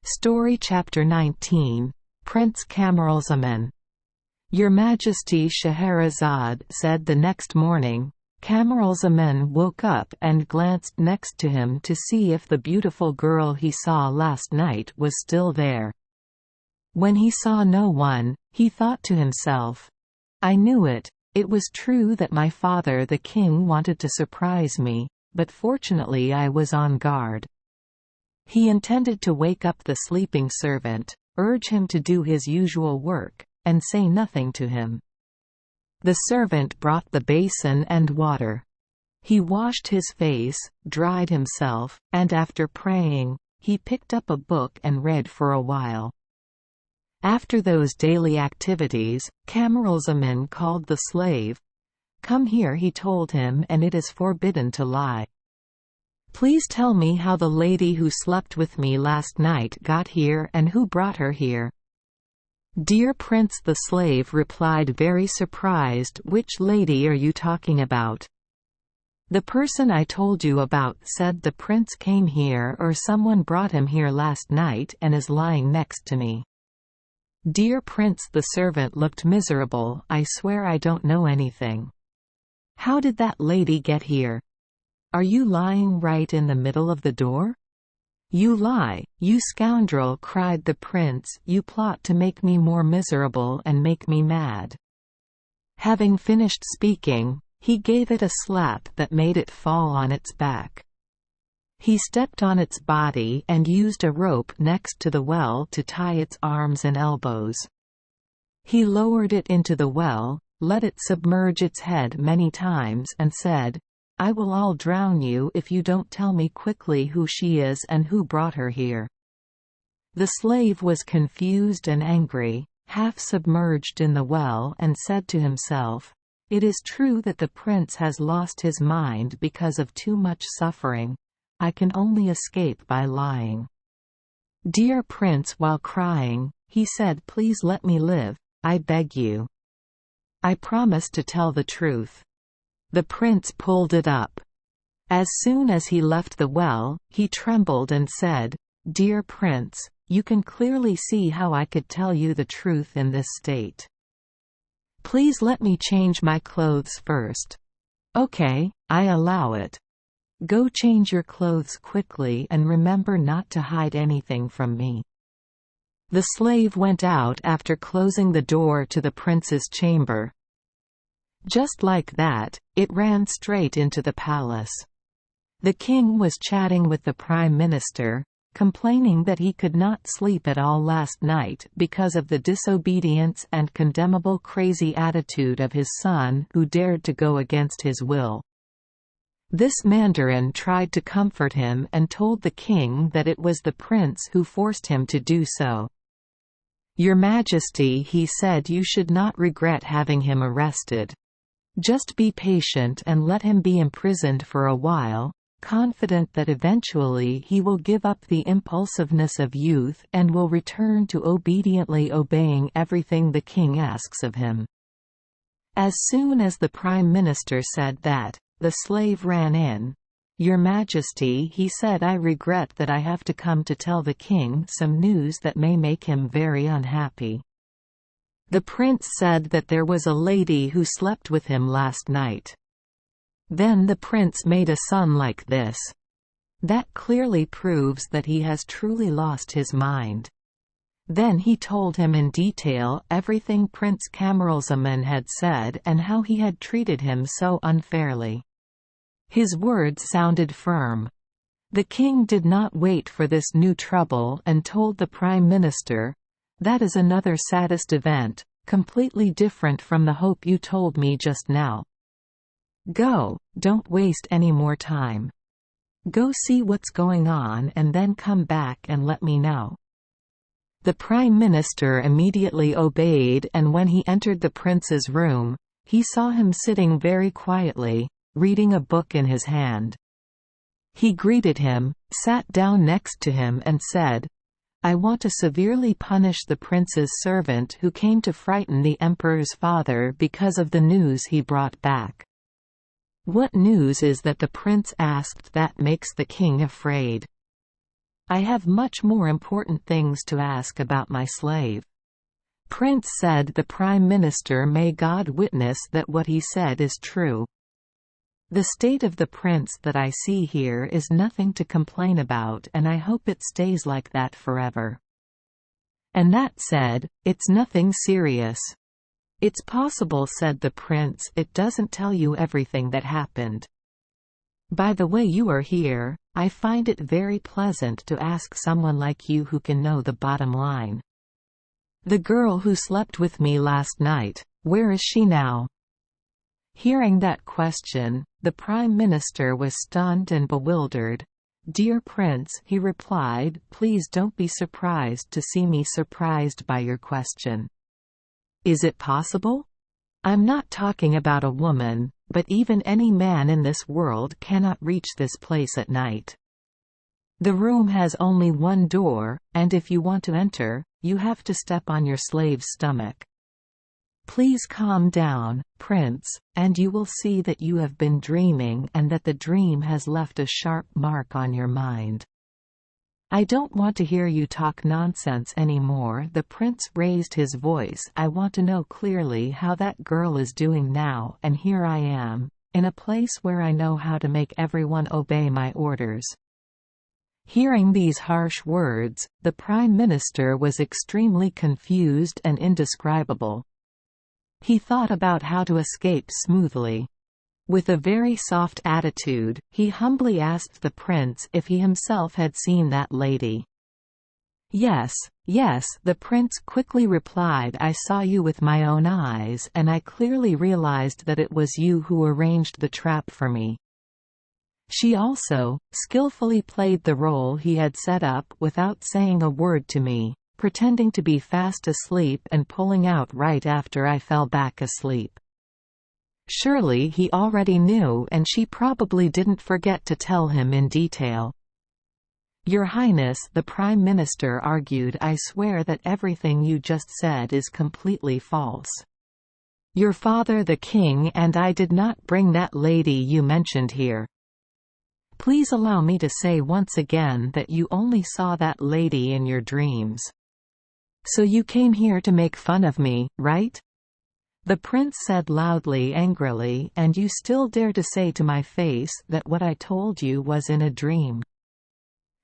Story Chapter 19 Prince Camaralzaman. Your Majesty Scheherazade said the next morning, Camaralzaman woke up and glanced next to him to see if the beautiful girl he saw last night was still there. When he saw no one, he thought to himself, "I knew it. It was true that my father the king wanted to surprise me, but fortunately I was on guard." He intended to wake up the sleeping servant, urge him to do his usual work, and say nothing to him. The servant brought the basin and water. He washed his face, dried himself, and after praying, he picked up a book and read for a while. After those daily activities, Camaralzaman called the slave. "Come here," he told him, "and it is forbidden to lie. Please tell me how the lady who slept with me last night got here and who brought her here." "Dear Prince," the slave replied, very surprised, "which lady are you talking about?" "The person I told you about," said the prince, "came here, or someone brought him here last night, and is lying next to me." "Dear Prince," the servant looked miserable, "I swear I don't know anything. How did that lady get here? Are you lying right in the middle of the door?" "You lie, you scoundrel," cried the prince, "you plot to make me more miserable and make me mad." Having finished speaking, he gave it a slap that made it fall on its back. He stepped on its body and used a rope next to the well to tie its arms and elbows. He lowered it into the well, let it submerge its head many times, and said, "I will all drown you if you don't tell me quickly who she is and who brought her here." The slave was confused and angry, half submerged in the well, and said to himself, "It is true that the prince has lost his mind because of too much suffering. I can only escape by lying." "Dear Prince," while crying, he said, "please let me live, I beg you. I promise to tell the truth." The prince pulled it up. As soon as he left the well, he trembled and said, "Dear Prince, you can clearly see how I could tell you the truth in this state. Please let me change my clothes first." "Okay, I allow it. Go change your clothes quickly and remember not to hide anything from me." The slave went out after closing the door to the prince's chamber. Just like that, it ran straight into the palace. The king was chatting with the prime minister, complaining that he could not sleep at all last night because of the disobedience and condemnable crazy attitude of his son who dared to go against his will. This mandarin tried to comfort him and told the king that it was the prince who forced him to do so. "Your Majesty," he said, "you should not regret having him arrested. Just be patient and let him be imprisoned for a while, confident that eventually he will give up the impulsiveness of youth and will return to obediently obeying everything the king asks of him." As soon as the prime minister said that, the slave ran in. "Your Majesty," he said, "I regret that I have to come to tell the king some news that may make him very unhappy." The prince said that there was a lady who slept with him last night. Then the prince made a son like this. That clearly proves that he has truly lost his mind. Then he told him in detail everything Prince Camaralzaman had said and how he had treated him so unfairly. His words sounded firm. The king did not wait for this new trouble and told the prime minister, "That is another saddest event, completely different from the hope you told me just now. Go, don't waste any more time. Go see what's going on and then come back and let me know." The prime minister immediately obeyed, and when he entered the prince's room, he saw him sitting very quietly, reading a book in his hand. He greeted him, sat down next to him and said, "I want to severely punish the prince's servant who came to frighten the emperor's father because of the news he brought back." "What news is that?" the prince asked. "That makes the king afraid." I have much more important things to ask about my slave." Prince said the Prime Minister, "May God witness that what he said is true. The state of the prince that I see here is nothing to complain about, and I hope it stays like that forever." And that said, "It's nothing serious." "It's possible," said the prince, "it doesn't tell you everything that happened. By the way you are here, I find it very pleasant to ask someone like you who can know the bottom line. The girl who slept with me last night, where is she now?" Hearing that question, the Prime Minister was stunned and bewildered. "Dear Prince," he replied, "please don't be surprised to see me surprised by your question. Is it possible? I'm not talking about a woman, but even any man in this world cannot reach this place at night. The room has only one door, and if you want to enter, you have to step on your slave's stomach. Please calm down, Prince, and you will see that you have been dreaming and that the dream has left a sharp mark on your mind. I don't want to hear you talk nonsense anymore." The prince raised his voice. "I want to know clearly how that girl is doing now, and here I am, in a place where I know how to make everyone obey my orders." Hearing these harsh words, the Prime Minister was extremely confused and indescribable. He thought about how to escape smoothly. With a very soft attitude, he humbly asked the prince if he himself had seen that lady. Yes, the prince quickly replied, "I saw you with my own eyes, and I clearly realized that it was you who arranged the trap for me." She also skillfully played the role he had set up without saying a word to me, pretending to be fast asleep and pulling out right after I fell back asleep. Surely he already knew, and she probably didn't forget to tell him in detail. "Your Highness," the Prime Minister argued, "I swear that everything you just said is completely false. Your father the king and I did not bring that lady you mentioned here. Please allow me to say once again that you only saw that lady in your dreams. So you came here to make fun of me, right?" The prince said loudly, angrily, "And you still dare to say to my face that what I told you was in a dream?"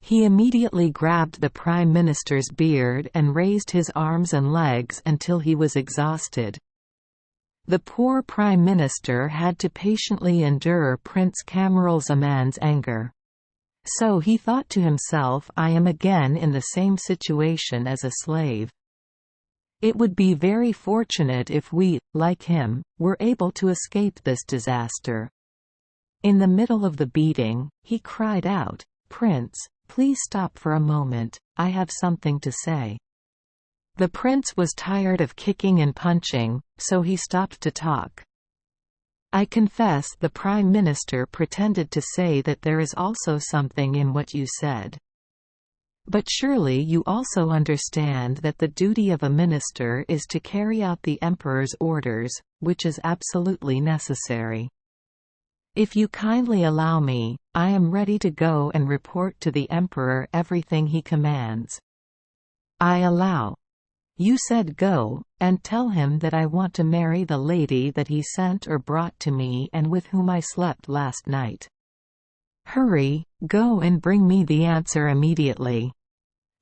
He immediately grabbed the Prime Minister's beard and raised his arms and legs until he was exhausted. The poor Prime Minister had to patiently endure Prince Camaralzaman's anger. So he thought to himself, "I am again in the same situation as a slave. It would be very fortunate if we, like him, were able to escape this disaster." In the middle of the beating, he cried out, "Prince, please stop for a moment, I have something to say." The prince was tired of kicking and punching, so he stopped to talk. "I confess," the Prime Minister pretended to say, "that there is also something in what you said. But surely you also understand that the duty of a minister is to carry out the Emperor's orders, which is absolutely necessary. If you kindly allow me, I am ready to go and report to the Emperor everything he commands." "I allow." "You said go, and tell him that I want to marry the lady that he sent or brought to me and with whom I slept last night. Hurry, go and bring me the answer immediately."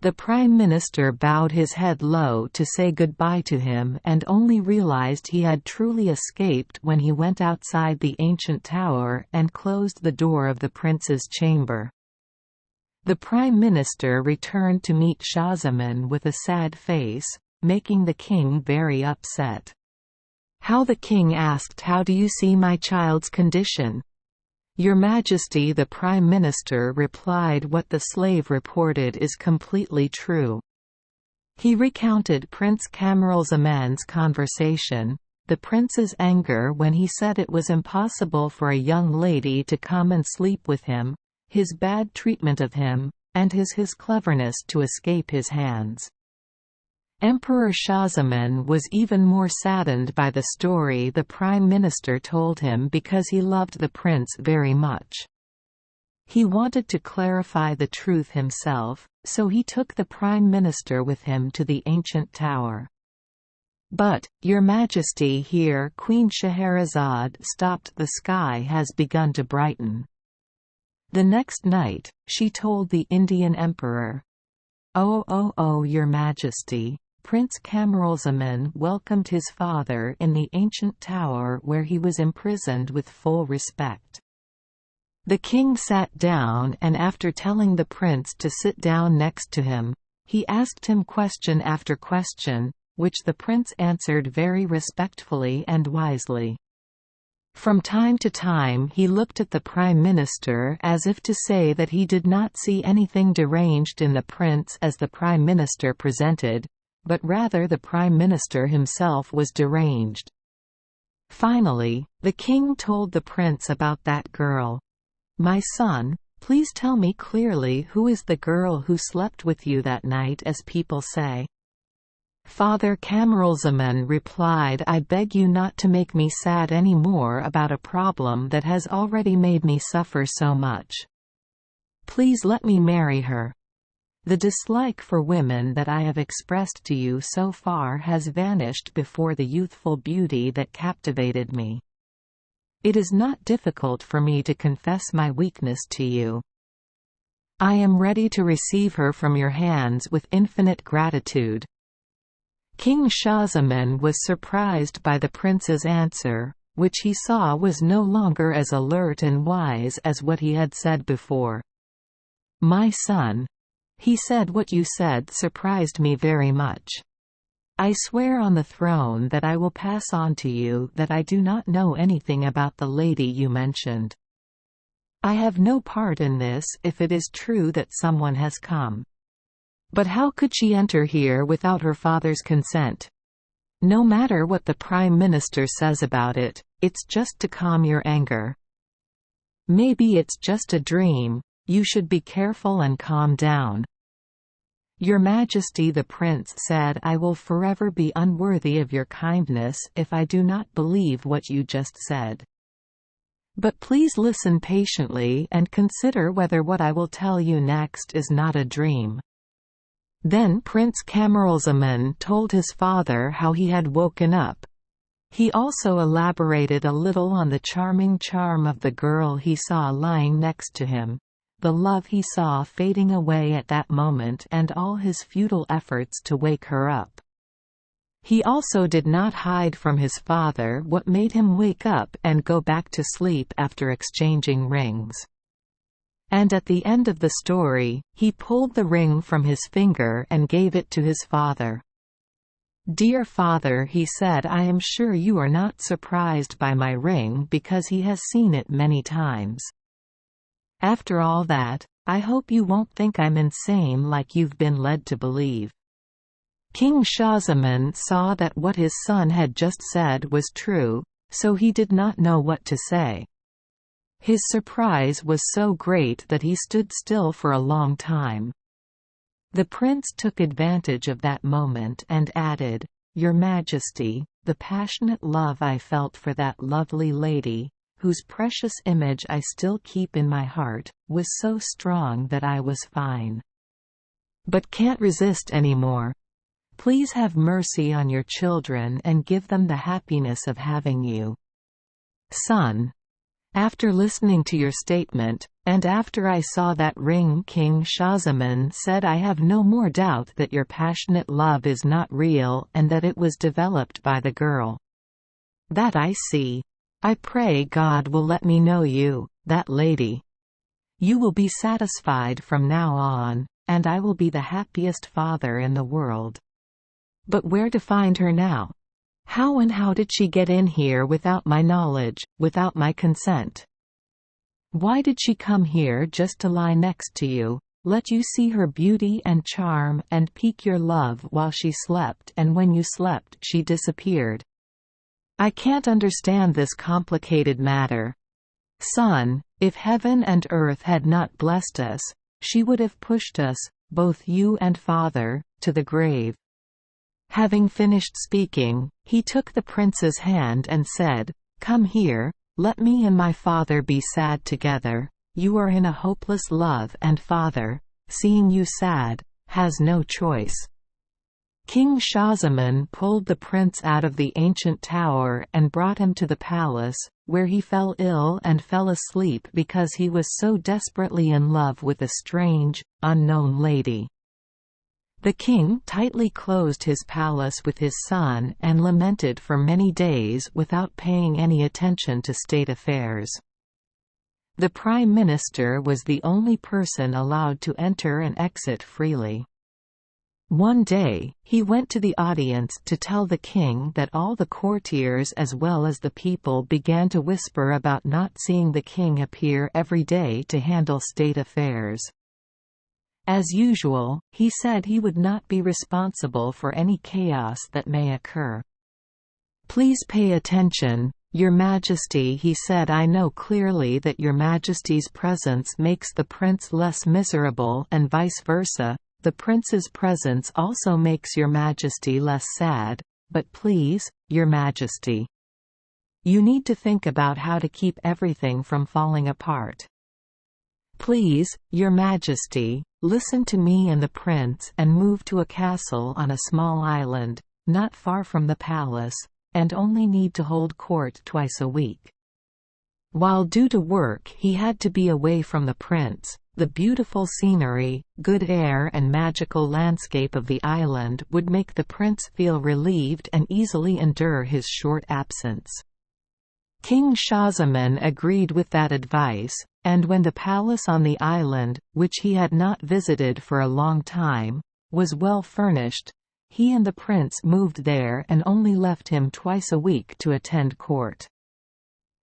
The Prime Minister bowed his head low to say goodbye to him and only realized he had truly escaped when he went outside the ancient tower and closed the door of the prince's chamber. The Prime Minister returned to meet Schahzaman with a sad face, making the king very upset. How the king asked, "How do you see my child's condition?" "Your Majesty," the Prime Minister replied, "what the slave reported is completely true." He recounted Prince Camaralzaman's conversation, the prince's anger when he said it was impossible for a young lady to come and sleep with him, his bad treatment of him, and his cleverness to escape his hands. Emperor Schahzaman was even more saddened by the story the Prime Minister told him because he loved the prince very much. He wanted to clarify the truth himself, so he took the Prime Minister with him to the ancient tower. "But, Your Majesty," here Queen Scheherazade stopped, "the sky has begun to brighten." The next night, she told the Indian Emperor, "Oh, Your Majesty, Prince Camaralzaman welcomed his father in the ancient tower where he was imprisoned with full respect." The king sat down, and after telling the prince to sit down next to him, he asked him question after question, which the prince answered very respectfully and wisely. From time to time he looked at the Prime Minister as if to say that he did not see anything deranged in the prince as the Prime Minister presented, but rather the Prime Minister himself was deranged. Finally, the king told the prince about that girl. "My son, please tell me clearly who is the girl who slept with you that night, as people say." Father Camaralzaman replied, "I beg you not to make me sad any more about a problem that has already made me suffer so much. Please let me marry her. The dislike for women that I have expressed to you so far has vanished before the youthful beauty that captivated me. It is not difficult for me to confess my weakness to you. I am ready to receive her from your hands with infinite gratitude." King Schahzaman was surprised by the prince's answer, which he saw was no longer as alert and wise as what he had said before. "My son," he said, "what you said surprised me very much. I swear on the throne that I will pass on to you that I do not know anything about the lady you mentioned. I have no part in this if it is true that someone has come. But how could she enter here without her father's consent? No matter what the Prime Minister says about it, it's just to calm your anger. Maybe it's just a dream. You should be careful and calm down." "Your Majesty," the prince said, "I will forever be unworthy of your kindness if I do not believe what you just said. But please listen patiently and consider whether what I will tell you next is not a dream." Then Prince Camaralzaman told his father how he had woken up. He also elaborated a little on the charming charm of the girl he saw lying next to him, the love he saw fading away at that moment, and all his futile efforts to wake her up. He also did not hide from his father what made him wake up and go back to sleep after exchanging rings. And at the end of the story, he pulled the ring from his finger and gave it to his father. "Dear father," he said, "I am sure you are not surprised by my ring because he has seen it many times. After all that, I hope you won't think I'm insane like you've been led to believe." King Schahzaman saw that what his son had just said was true, so he did not know what to say. His surprise was so great that he stood still for a long time. The prince took advantage of that moment and added, "Your Majesty, the passionate love I felt for that lovely lady, whose precious image I still keep in my heart, was so strong that I was fine. But can't resist anymore. Please have mercy on your children and give them the happiness of having you. Son, after listening to your statement, and after I saw that ring," King Schahzaman said, "I have no more doubt that your passionate love is not real and that it was developed by the girl. That I see. I pray God will let me know you, that lady. You will be satisfied from now on, and I will be the happiest father in the world. But where to find her now? How did she get in here without my knowledge, without my consent? Why did she come here just to lie next to you, let you see her beauty and charm and pique your love while she slept, and when you slept she disappeared? I can't understand this complicated matter. Son, if heaven and earth had not blessed us, she would have pushed us, both you and father, to the grave." Having finished speaking, he took the prince's hand and said, "Come here, let me and my father be sad together. You are in a hopeless love and father, seeing you sad, has no choice." King Shahzaman pulled the prince out of the ancient tower and brought him to the palace, where he fell ill and fell asleep because he was so desperately in love with a strange, unknown lady. The king tightly closed his palace with his son and lamented for many days without paying any attention to state affairs. The prime minister was the only person allowed to enter and exit freely. One day, he went to the audience to tell the king that all the courtiers as well as the people began to whisper about not seeing the king appear every day to handle state affairs. As usual, he said he would not be responsible for any chaos that may occur. "Please pay attention, Your Majesty," he said. "I know clearly that Your Majesty's presence makes the prince less miserable and vice versa. The prince's presence also makes Your Majesty less sad, but please, Your Majesty, you need to think about how to keep everything from falling apart. Please, Your Majesty, listen to me and the prince and move to a castle on a small island, not far from the palace, and only need to hold court twice a week." While due to work he had to be away from the prince, the beautiful scenery, good air and magical landscape of the island would make the prince feel relieved and easily endure his short absence. King Shahzaman agreed with that advice, and when the palace on the island, which he had not visited for a long time, was well furnished, he and the prince moved there and only left him twice a week to attend court.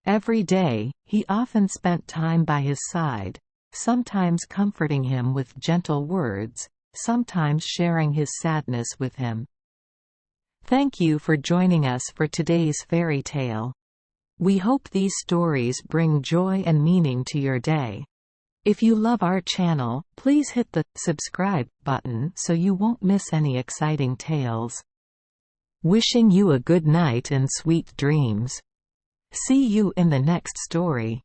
Every day, he often spent time by his side, sometimes comforting him with gentle words, sometimes sharing his sadness with him. Thank you for joining us for today's fairy tale. We hope these stories bring joy and meaning to your day. If you love our channel, please hit the subscribe button so you won't miss any exciting tales. Wishing you a good night and sweet dreams. See you in the next story.